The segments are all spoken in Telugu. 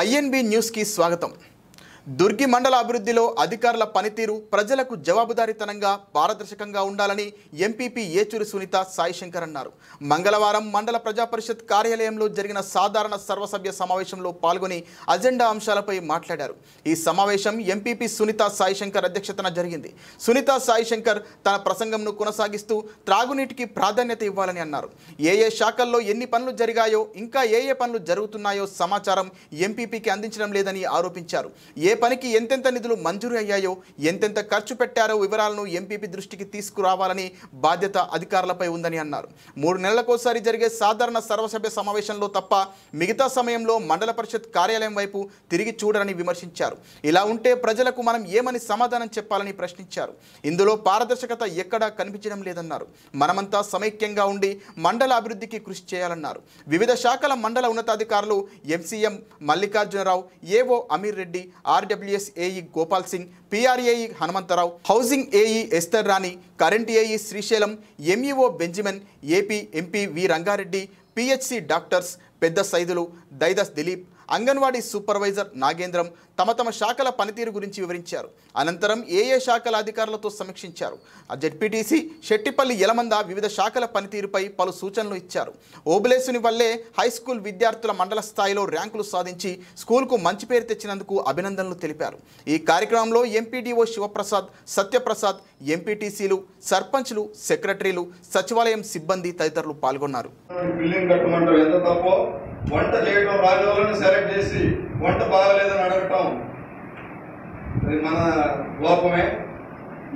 ఐఎన్బి న్యూస్ కి స్వాగతం. దుర్గి మండల అభివృద్ధిలో అధికారుల పనితీరు ప్రజలకు జవాబుదారీతనంగా పారదర్శకంగా ఉండాలని ఎంపీపీ ఏచూరి సునీత సాయిశంకర్ అన్నారు. మంగళవారం మండల ప్రజా పరిషత్ కార్యాలయంలో జరిగిన సాధారణ సర్వసభ్య సమావేశంలో పాల్గొని అజెండా అంశాలపై మాట్లాడారు. ఈ సమావేశం ఎంపీపీ సునీత సాయిశంకర్ అధ్యక్షతన జరిగింది. సునీత సాయిశంకర్ తన ప్రసంగంను కొనసాగిస్తూ త్రాగునీటికి ప్రాధాన్యత ఇవ్వాలని అన్నారు. ఏ శాఖల్లో ఎన్ని పనులు జరిగాయో ఇంకా ఏ పనులు జరుగుతున్నాయో సమాచారం ఎంపీపీకి అందించడం లేదని ఆరోపించారు. ఏ పనికి ఎంతెంత నిధులు మంజూరు అయ్యాయో ఎంతెంత ఖర్చు పెట్టారో వివరాలను ఎంపీపీ దృష్టికి తీసుకురావాలని బాధ్యత అధికారులపై ఉందని అన్నారు. 3 నెలలకోసారి జరిగే సాధారణ సర్వసభ్య సమావేశంలో తప్ప మిగతా సమయంలో మండల పరిషత్ కార్యాలయం వైపు తిరిగి చూడరని విమర్శించారు. ఇలా ఉంటే ప్రజలకు మనం ఏమని సమాధానం చెప్పాలని ప్రశ్నించారు. ఇందులో పారదర్శకత ఎక్కడా కనిపించడం లేదన్నారు. మనమంతా సమైక్యంగా ఉండి మండల అభివృద్ధికి కృషి చేయాలన్నారు. వివిధ శాఖల మండల ఉన్నతాధికారులు MCM Mallikarjuna Rao, AO Amir Reddy, RWS AE Gopal Singh, PR AE Hanumantha Rao, housing AE Esther Rani, current AE Srisailam, MEO Benjamin, AP MP V Ranga Reddy, PHC doctors పెద్ద సైదులు, దైదస్ దిలీప్, అంగన్వాడీ సూపర్వైజర్ నాగేంద్రం తమ శాఖల పనితీరు గురించి వివరించారు. అనంతరం ఏ శాఖల అధికారులతో సమీక్షించారు. జెడ్పీటీసీ శెట్టిపల్లి యలమంద వివిధ శాఖల పనితీరుపై పలు సూచనలు ఇచ్చారు. ఓబులేసుని వల్లే హైస్కూల్ విద్యార్థుల మండల స్థాయిలో ర్యాంకులు సాధించి స్కూల్కు మంచి పేరు తెచ్చినందుకు అభినందనలు తెలిపారు. ఈ కార్యక్రమంలో ఎంపీడీఓ శివప్రసాద్, సత్యప్రసాద్, ఎంపీటీసీలు, సర్పంచ్లు, సెక్రటరీలు, సచివాలయం సిబ్బంది తదితరులు పాల్గొన్నారు. వంట చేయడం రాని వాళ్ళని సెలెక్ట్ చేసి వంట బాగలేదని అడగటం అది మన లోపమే.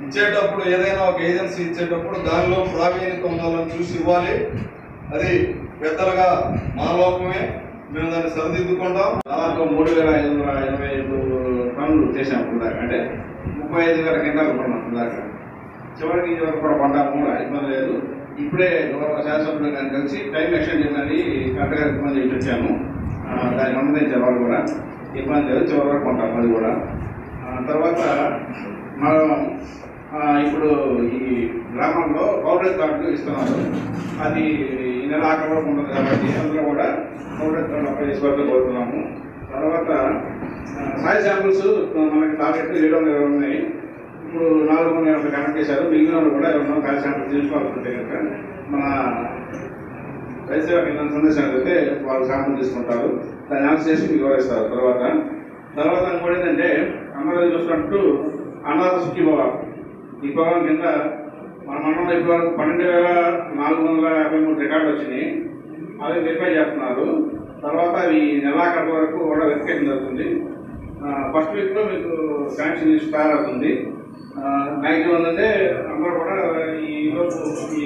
ఇచ్చేటప్పుడు ఏదైనా ఒక ఏజెన్సీ ఇచ్చేటప్పుడు దానిలో ప్రావీణ్యత ఉన్న వాళ్ళని చూసి ఇవ్వాలి. అది పెద్దలుగా మా లోపమే. మేము దాన్ని సరిదిద్దుకుంటాం. దాదాపు 3,525 పనులు చేసాము దాకా, అంటే 35,000 కింటాలు కొన్నాం దాకా. చివరికి కూడా కొంటాము కూడా ఇబ్బంది లేదు. ఇప్పుడే గౌరవ శాసనసభ్యులు గారిని కలిసి టైం ఎక్స్టెండ్ చేయమని కరెక్ట్గా ఇబ్బంది చేసి వచ్చాము. దాన్ని అనుమతించే వాళ్ళు కూడా ఇబ్బంది లేదు, చివరి వరకు కొంటాం. అది కూడా తర్వాత మనం ఇప్పుడు ఈ గ్రామంలో పౌడర్ కార్డు ఇస్తున్నారు. అది ఈ నెల ఆఖరి వరకు ఉంటుంది కాబట్టి అందులో కూడా పౌడర్ కార్డు అప్లై చేసుకోవాలని కోరుతున్నాము. తర్వాత సాయి శాంపుల్స్ మనకి టార్గెట్ 720 ఉన్నాయి. ఇప్పుడు 480 కనెక్ట్ చేశారు. మిగిలిన వాళ్ళు కూడా ఎవరన్నా కాల్ శాంపుల్ తీసుకోవాల్సింటే కనుక మన రైతుసేవ కేంద్రం సందేశాలు అయితే వాళ్ళు శాంపుల్ తీసుకుంటారు. దాన్ని ఆన్సర్ చేసి మీకు వివరిస్తారు. తర్వాత ఇంకోటి ఏంటంటే అందరూ చూసినట్టు అనాథ సుఖీభవ ఈ ప్రోగ్రాం కింద మన మండలంలో ఇప్పటి వరకు 12,453 రికార్డులు వచ్చినాయి. అవి వెరిఫై చేస్తున్నారు. తర్వాత అవి నెలాఖరు వరకు కూడా వెరిఫికేషన్ జరుగుతుంది. ఫస్ట్ వీక్ లో మీకు శాంక్షన్ స్టార్ట్ అవుతుంది. మ్యాక్సిమం అంటే అందరూ కూడా ఈరోజు ఈ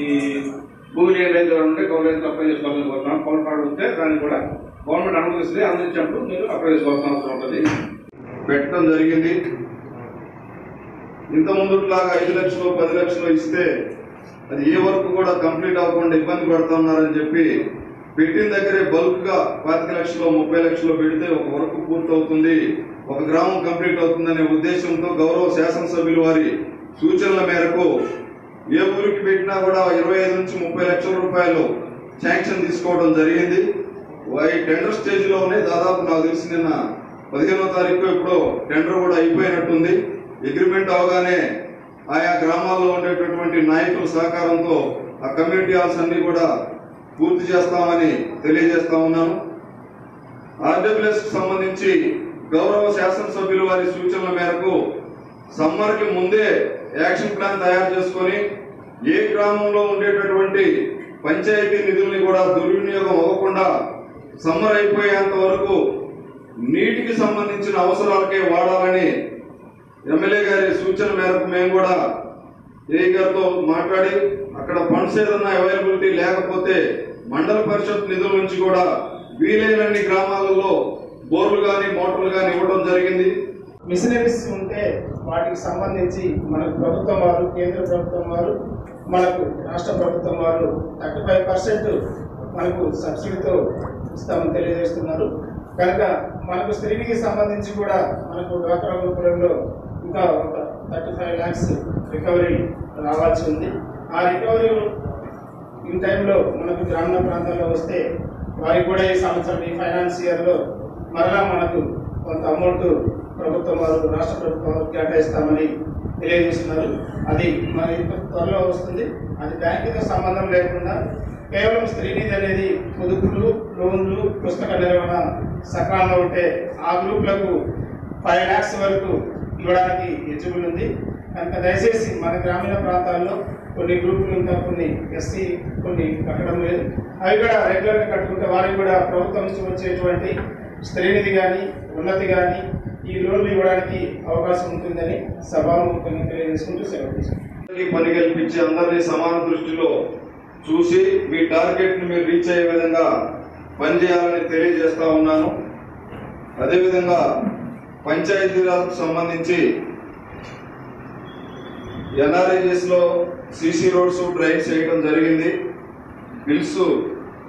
భూమి రైతు ఉంటే గవర్నమెంట్ అప్లై చేసుకోవాలని కోరుతున్నాం. పవర్ కార్డు ఉంటే దాన్ని కూడా గవర్నమెంట్ అనుమతిస్తే అందించినప్పుడు మీరు అప్లై చేసుకోవాల్సిన అవసరం ఉంటుంది. పెట్టడం జరిగింది. ఇంత ముందులాగా 5 లక్షలు 10 లక్షలు ఇస్తే అది ఏ వరకు కూడా కంప్లీట్ అవ్వకుండా ఇబ్బంది పడుతున్నారని చెప్పి పెట్టిన దగ్గరే బల్క్ గా 25 లక్షలు 30 లక్షలు పెడితే ఒక వరకు పూర్తవుతుంది, ఒక గ్రామం కంప్లీట్ అవుతుందనే ఉద్దేశంతో గౌరవ శాసనసభ్యులు వారి సూచనల మేరకు ఏ ఊరికి పెట్టినా కూడా 25 నుంచి 30 లక్షల రూపాయలు శాంక్షన్ తీసుకోవడం జరిగింది. టెండర్ స్టేజ్ లో ఉన్నాయి. దాదాపు నాకు తెలిసి నిన్న 15వ తారీఖు ఇప్పుడు టెండర్ కూడా అయిపోయినట్టుంది. అగ్రిమెంట్ అవగానే ఆయా గ్రామాల్లో ఉండేటటువంటి నాయకుల సహకారంతో ఆ కమ్యూనిటీ హాల్స్ అన్ని కూడా పూర్తి చేస్తామని తెలియజేస్తా ఉన్నాను. ఆర్డబ్ల్యూఎస్ కు సంబంధించి గౌరవ శాసనసభ్యులు వారి సూచనల మేరకు సమ్మర్ కి ముందే యాక్షన్ ప్లాన్ తయారు చేసుకుని ఏ గ్రామంలో ఉండేటటువంటి పంచాయతీ నిధుల్ని కూడా దుర్వినియోగం అవ్వకుండా సమ్మర్ అయిపోయేంత వరకు నీటికి సంబంధించిన అవసరాలకే వాడాలని ఎమ్మెల్యే గారి సూచన మేరకు మేము కూడా ఏఈ గారితో మాట్లాడి అక్కడ ఫండ్స్ ఏదన్నా అవైలబిలిటీ లేకపోతే మండల పరిషత్ నిధుల నుంచి కూడా వీలైనన్ని గ్రామాలలో బోర్లు కానీ మోటార్లు కానీ ఇవ్వడం జరిగింది. మిషనరీస్ ఉంటే వాటికి సంబంధించి మనకు ప్రభుత్వం వారు, కేంద్ర ప్రభుత్వం వారు, మనకు రాష్ట్ర ప్రభుత్వం వారు 35% మనకు సబ్సిడీతో ఇస్తామని తెలియజేస్తున్నారు. కనుక మనకు స్త్రీకి సంబంధించి కూడా మనకు డ్వాక్రా గ్రూపులలో ఇంకా ఒక 35 lakhs రికవరీ రావాల్సి ఉంది. ఆ రికవరీ ఈ టైంలో మనకు గ్రామీణ ప్రాంతాల్లో వస్తే వారికి కూడా ఈ సంవత్సరం ఈ ఫైనాన్స్ ఇయర్లో మరలా మనకు కొంత అమౌంట్ ప్రభుత్వం వారు రాష్ట్ర ప్రభుత్వం వారు కేటాయిస్తామని తెలియజేస్తున్నారు. అది మరి త్వరలో వస్తుంది. అది బ్యాంకుతో సంబంధం లేకుండా కేవలం స్త్రీనిధి అనేది పొదుపులు, లోన్లు, పుస్తక నిర్వహణ సక్రమంగా ఉంటే ఆ గ్రూపులకు 5 lakhs వరకు ఇవ్వడానికి ఎలిజిబుల్ ఉంది. కనుక దయచేసి మన గ్రామీణ ప్రాంతాల్లో కొన్ని గ్రూపులు ఇంకా కొన్ని ఎస్సీ కొన్ని కట్టడం లేదు. అవి కూడా రెగ్యులర్గా కట్టుకుంటే వారికి కూడా ప్రభుత్వం నుంచి వచ్చేటువంటి స్త్రీనిధి కానీ ఉన్నతి కానీ ఈ లోన్లు ఇవ్వడానికి అవకాశం ఉంటుందని సభాముఖంగా తెలియజేసుకుంటూ సెలవు తీసుకుంటాం. పని కల్పించి అందరినీ సమాన దృష్టిలో చూసి మీ టార్గెట్ ని మీరు రీచ్ అయ్యే విధంగా పనిచేయాలని తెలియజేస్తా ఉన్నాను. అదేవిధంగా పంచాయతీరాజ్కు సంబంధించి ఎన్ఆర్ఐఎస్ లో సిసి రోడ్స్ డ్రైన్స్ చేయడం జరిగింది. బిల్స్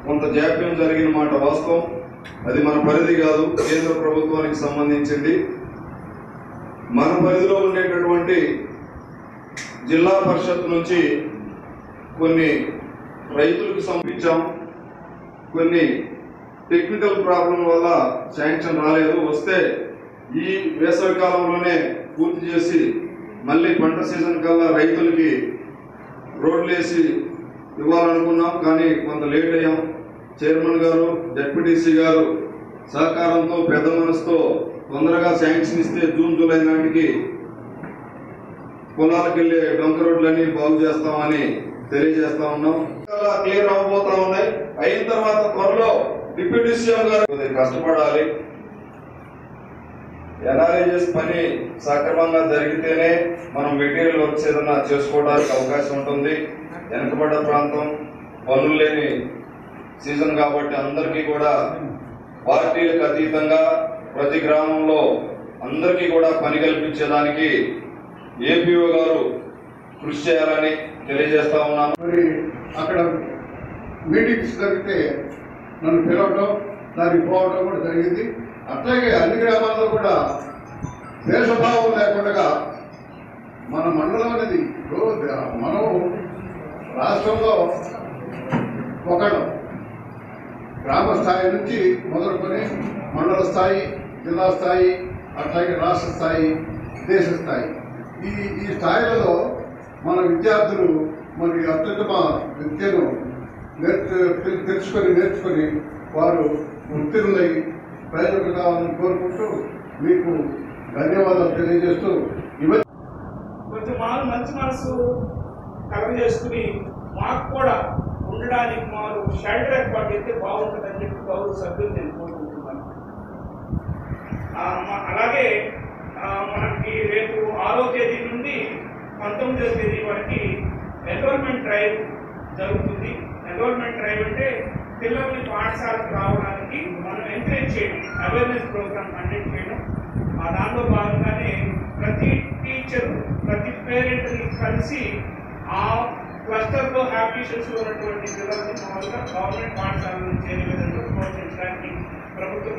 కొంత జాప్యం జరిగిన మాట వాస్తవం. అది మన పరిధి కాదు, కేంద్ర ప్రభుత్వానికి సంబంధించింది. మన పరిధిలో ఉండేటటువంటి జిల్లా పరిషత్ నుంచి కొన్ని రైతులకు సమర్పించాం. కొన్ని టెక్నికల్ ప్రాబ్లం వల్ల శాంక్షన్ రాలేదు. వస్తే ఈ వేసవి కాలంలోనే పూర్తి చేసి మళ్ళీ పంట సీజన్ కల్లా రైతులకి రోడ్లు వేసి ఇవ్వాలనుకున్నాం. కానీ కొంత లేట్ అయ్యాం. చైర్మన్ గారు, జడ్పీటీసీ గారు సహకారంతో పెద్ద మనసుతో తొందరగా శాంక్షన్ ఇస్తే జూన్ జూలై నాటికి పొలాలకు వెళ్లే డొంక రోడ్లన్నీ బాగు చేస్తామని తెలియజేస్తా ఉన్నాం. క్లియర్ అవబోతా ఉన్నాయి. అయిన తర్వాత త్వరలో డిప్యూటీ సీఎం గారు కష్టపడాలి. ఎన్ఆర్ఐఎస్ పని సక్రమంగా జరిగితేనే మనం మెటీరియల్ వర్క్స్ ఏదైనా చేసుకోవడానికి అవకాశం ఉంటుంది. వెనుకబడ్డ ప్రాంతం, పనులు లేని సీజన్ కాబట్టి అందరికీ కూడా పార్టీలకు అతీతంగా ప్రతి గ్రామంలో అందరికీ కూడా పని కల్పించేదానికి ఏపీఓ గారు కృషి చేయాలని తెలియజేస్తా ఉన్నాను. మరి అక్కడ మీటింగ్స్ జరిగితే నన్ను పిలవడం, దానికి పోవడం కూడా జరిగింది. అట్లాగే అన్ని గ్రామాల్లో కూడా ద్వేషభావం లేకుండా మన మండలం అనేది మనం రాష్ట్రంలో ఒకడు గ్రామ స్థాయి నుంచి మొదలుకొని మండల స్థాయి, జిల్లా స్థాయి, అట్లాగే రాష్ట్ర స్థాయి, దేశ స్థాయి, ఈ స్థాయిలలో మన విద్యార్థులు మరి అత్యుత్తమ విద్యను నేర్చుకొని వారు ఉత్తీర్ణులై ప్రయోజనం కావాలని కోరుకుంటూ మీకు ధన్యవాదాలు తెలియజేస్తూ కొంచెం మంచి మనసు కలుగజేసుకుని మాకు కూడా ఉండడానికి మాకు షెల్టర్ ఏర్పాటు అయితే బాగుంటుందని చెప్పి గౌరవ సభ్యులు నేను కోరుకుంటున్నాను. అలాగే మనకి రేపు 6వ తేదీ నుండి 19వ తేదీ వరకు ఎన్రోల్మెంట్ డ్రైవ్ జరుగుతుంది. ఎన్రోల్మెంట్ డ్రైవ్ అంటే పిల్లల్ని పాఠశాలకు రావడానికి మనం ఎంకరేజ్ చేయడం, అవేర్నెస్ ప్రోగ్రామ్ కండక్ట్ చేయడం. దాంట్లో భాగంగానే ప్రతి టీచర్, ప్రతి పేరెంట్ని కలిసి ఆ క్లస్టర్లో హ్యాబిటేషన్స్ ఉన్నటువంటి పిల్లల్ని మామూలుగా గవర్నమెంట్ పాఠశాల నుంచి చేరే విధంగా ప్రోత్సహించడానికి ప్రభుత్వం